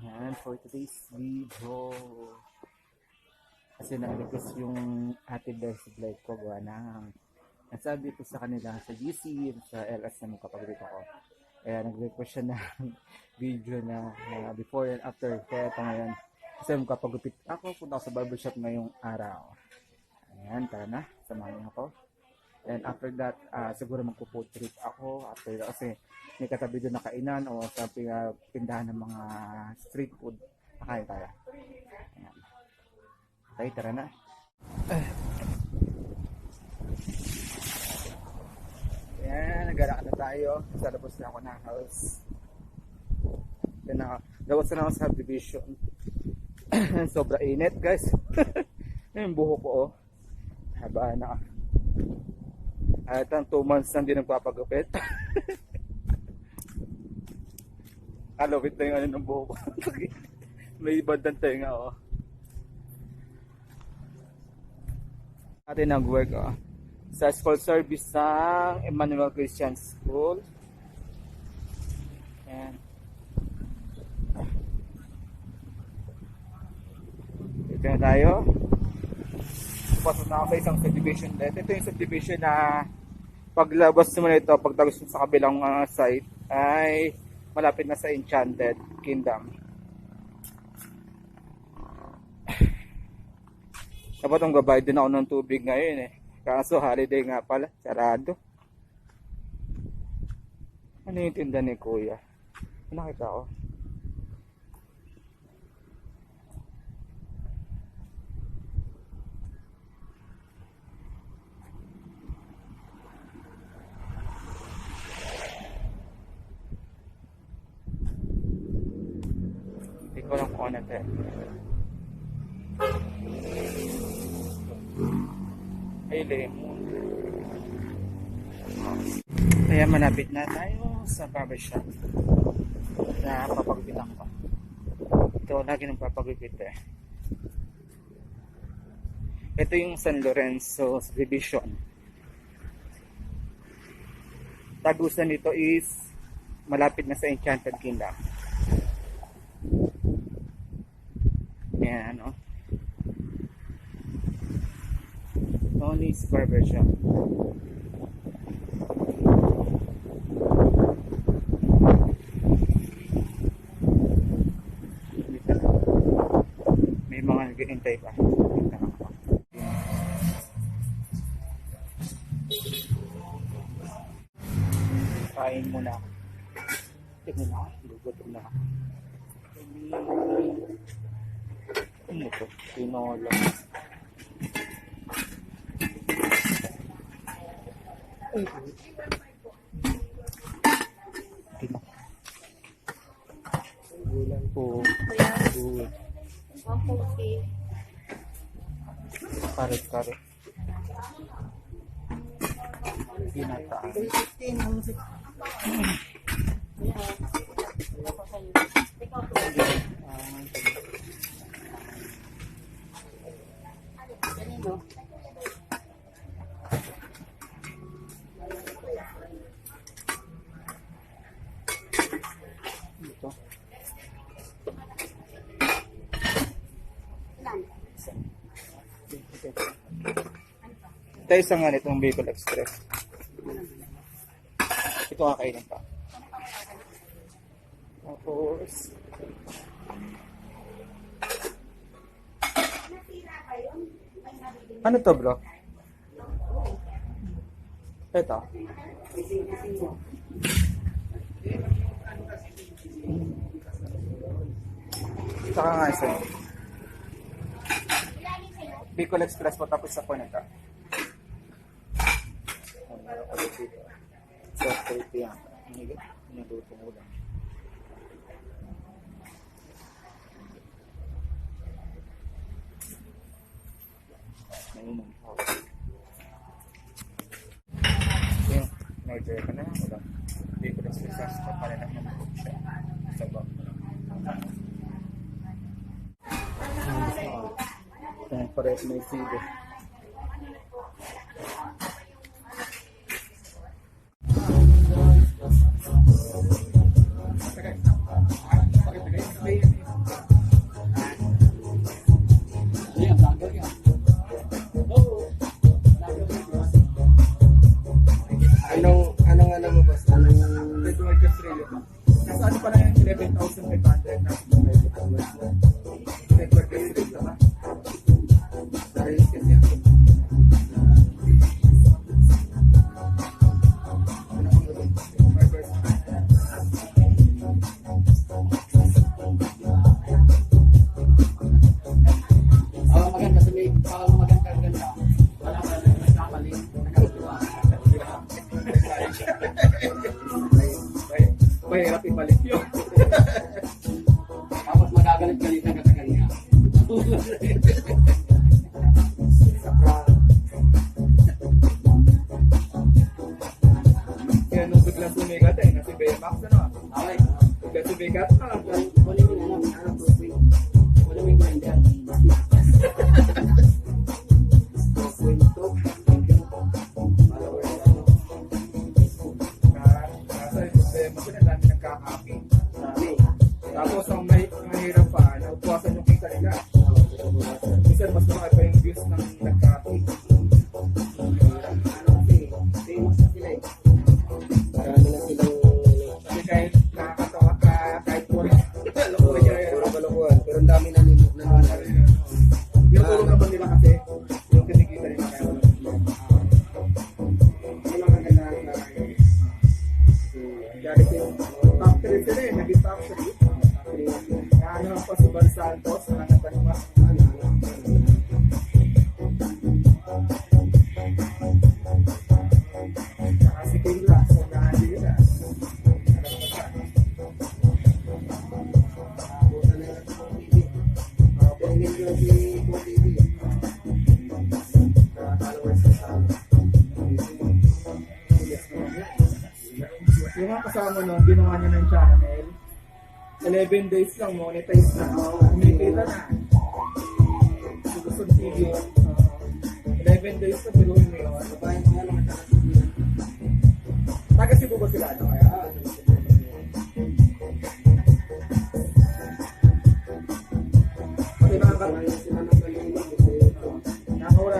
Yan, for today's video. Kasi na-request yung ate Bessie Blake ko gawa ng nasabi ko sa kanila sa GC, sa LS na kapag dito ko. Kaya nag-request siya ng video na before and after. Kaya ito ngayon. Kasi magkapagupit ako, punta ako sa barbershop ngayong araw. Ayan, tara na. Samahan niyo ako. And after that, siguro magpo-food trip ako. After that, kasi may katabi doon na kainan o sa pindahan ng mga street food. Nakain tayo. Ayan. Okay, tara na. Ayan, naglalakad na tayo. Sa labas na ako ng house. Yan na, dawas na ako sa subdivision. Sobra init, guys. Yung buho ko, oh. Haba na. At ang 2 months nang di nagpapagupit. Kalawit na yung ano ng buho ko. May ibang tenga, oh. Atin nag-work, oh. Sa school service ng Emmanuel Christian School. Ayan. Ito na tayo. Pasok na ako sa isang subdivision dito. Ito yung subdivision na paglabas naman ito, pagtagos sa kabilang site ay malapit na sa Enchanted Kingdom. Dapat ang gabayad din ako ng tubig ngayon eh. Kaso holiday nga pala, sarado. Ano yung tinda ni Kuya? Nakita ko. Hindi ko lang kung ano ito. Ay, lemon. Kaya malapit na tayo sa barbershop na papagupitan ko. Ito, lagi nang papagupit eh. Ito yung San Lorenzo subdivision. Tagusan nito is malapit na sa Enchanted Kingdom. Yan, no? Tony's Barbershop. May mga nag-iintay pa. Kain muna. Tignan na. Lugutom na. Ano ito? Tinola. Ay, gulang po. Good. Karet-karet. Ginataan. Ito isang nga nitong Bicol Express. Ito kakainin pa. Tapos ano to, bro? Ito. Saka nga isa. Bicol Express po tapos sa po nito. ano ulit dito. Soft rate yan. Niluto ko lang. Nainom ko. Yung order ka na, wala. Hindi ko na success pa pala na naman siya. Sa bag. Ayan, pares may sido. Anong alam mo boss? Anong network Australia. Nasa ano pa lang yung 11,500 na network Australia ba? na-release kasi yan? Ano kung gawin? My first Maganda sa may maganda. Wala ka na nagkamali. mahirap ibalik yun. Tapos magagalit-galitan ka sa kanya. Kaya nung biglang sumigat nasi Baymax ano? Okay. Biglang sumigat Kunin mo na lang. Kunin mo yung grinder. 2.2. Followers. nasa yung problema ko na dami nagkakapi. Tapos ang mahirap pa, naupuasan yung kita nila. Minsan mas marami pa yung views ng nagkakapi. Famous na sila eh. Marami na silang Kasi kahit nakakatawa ka, kahit puro kalokohan. Pero ang dami na nanonood. yung tulong naman nila kasi, yung kinikita nila kaya wala. Ano ang maganda na Dahil top 3 sila eh, naging top 3. Ano ang Pasibal Santos, nangatag pa. Saka si Kayla, so nahali nila. Yung mga kasama nung ginawa niya ng channel, 11 days lang, monetize na. Kumikita na. Sulusod TV. 11 days na, biruin mo yun. Taga Cebu ba sila? Ano kaya? Pati nakakawala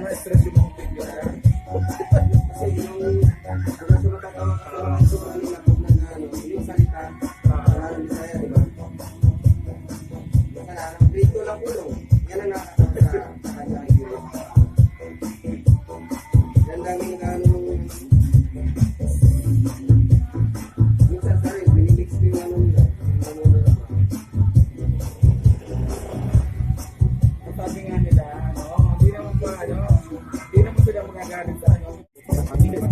ng stress yung mga video na yan. Sabi nga nila, hindi naman ba, hindi naman sila magagalit sa hindi naman.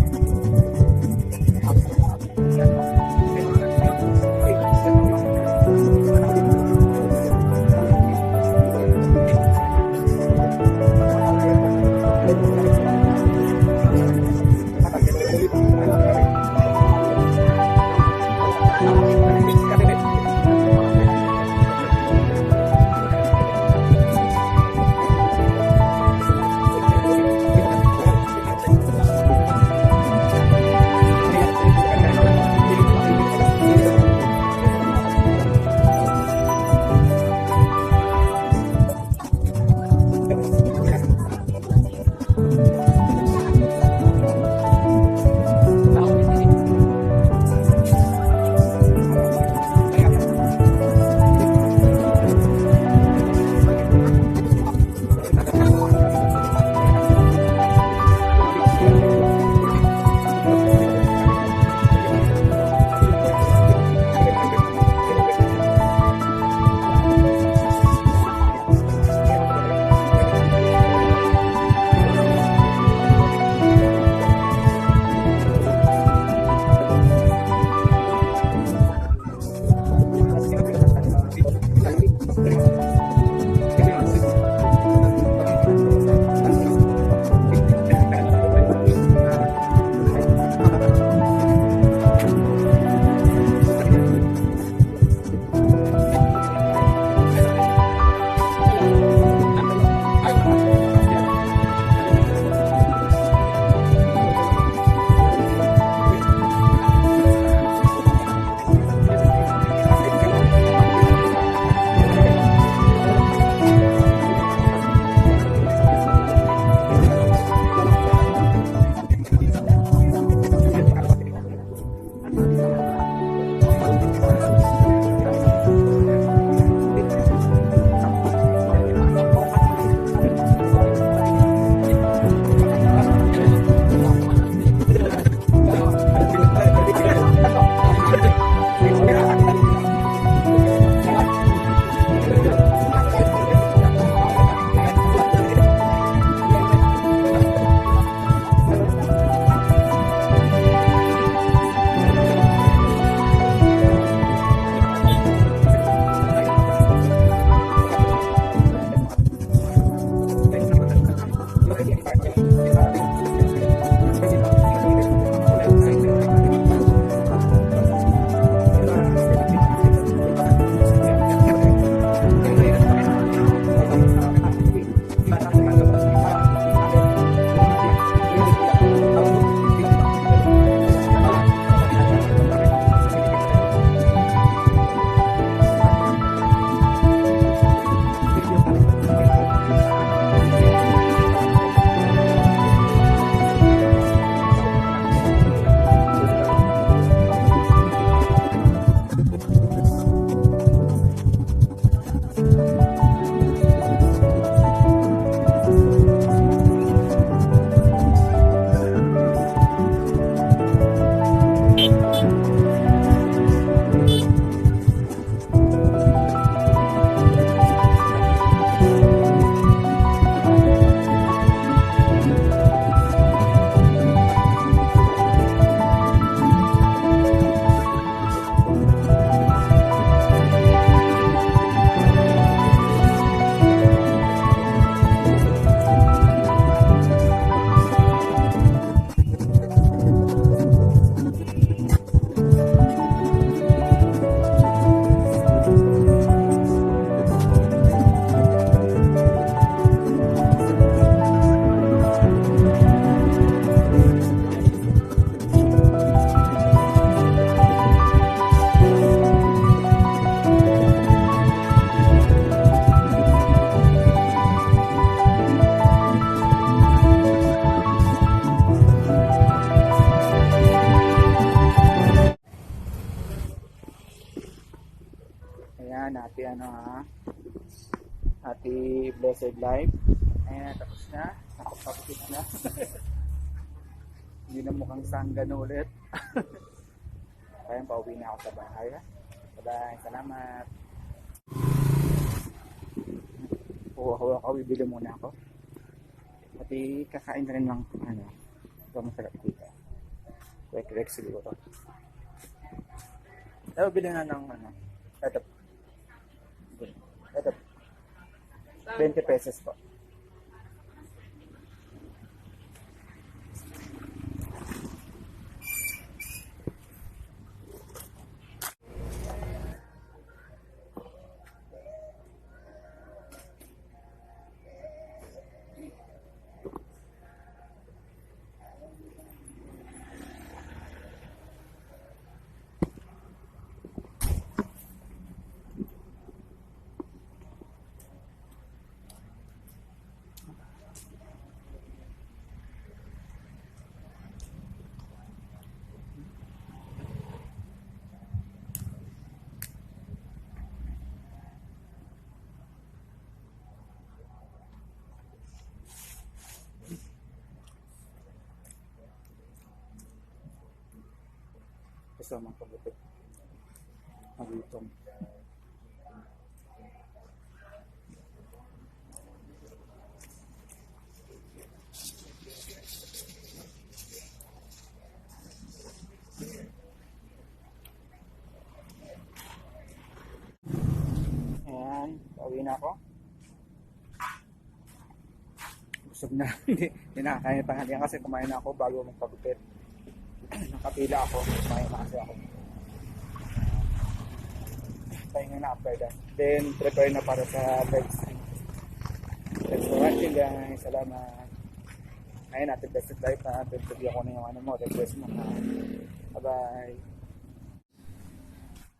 ano ha. Ate Blessed Life. Ayan, tapos na. Nakapapit na. Hindi na mukhang sanggan ulit. Ayan, pauwi na ako sa bahay. Ha? Bye-bye. Salamat. Ako, bibili muna ako. Pati kakain na rin ng ano. Ito masarap dito. Kwek-kwek siguro. Pero bili na ng ano. Ito. 20 pesos po. Kasama pagupit. Magutong. Ayan, pauwi na ako. Busog na. Hindi nakakain ng tanghalian kasi kumain na ako bago magpagupit. Nakapila ako. Kumain na kasi ako. Pahinga na after that. Then, prepare na para sa live stream. Thanks for watching guys. Salamat. Ngayon, natin best life na. Pintubi ako na yung ano mo. Request mo na. Bye-bye.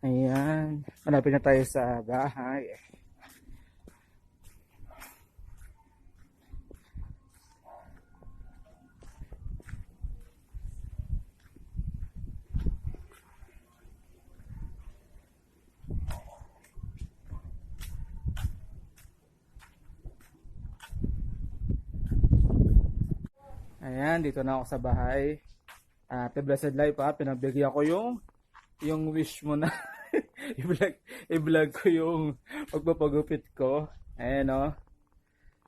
Ayan. Malapit na tayo sa bahay. Ayan, dito na ako sa bahay. Ate Blessed Life ha, pinagbigyan ko yung wish mo na. i-vlog ko yung pagpapagupit ko. Ayan o.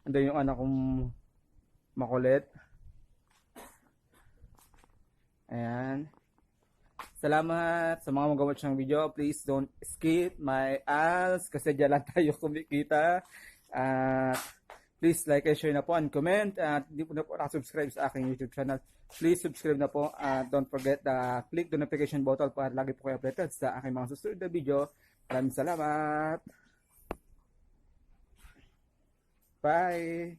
Andun yung anak kong makulit. Ayan. Salamat sa mga mag-watch ng video. Please don't skip my ads kasi dyan lang tayo kumikita. Please like and share na po and comment. At hindi po na po nakasubscribe sa aking YouTube channel. Please subscribe na po. Don't forget click the notification button para lagi po kayo updated sa aking mga susunod na video. Maraming salamat. Bye!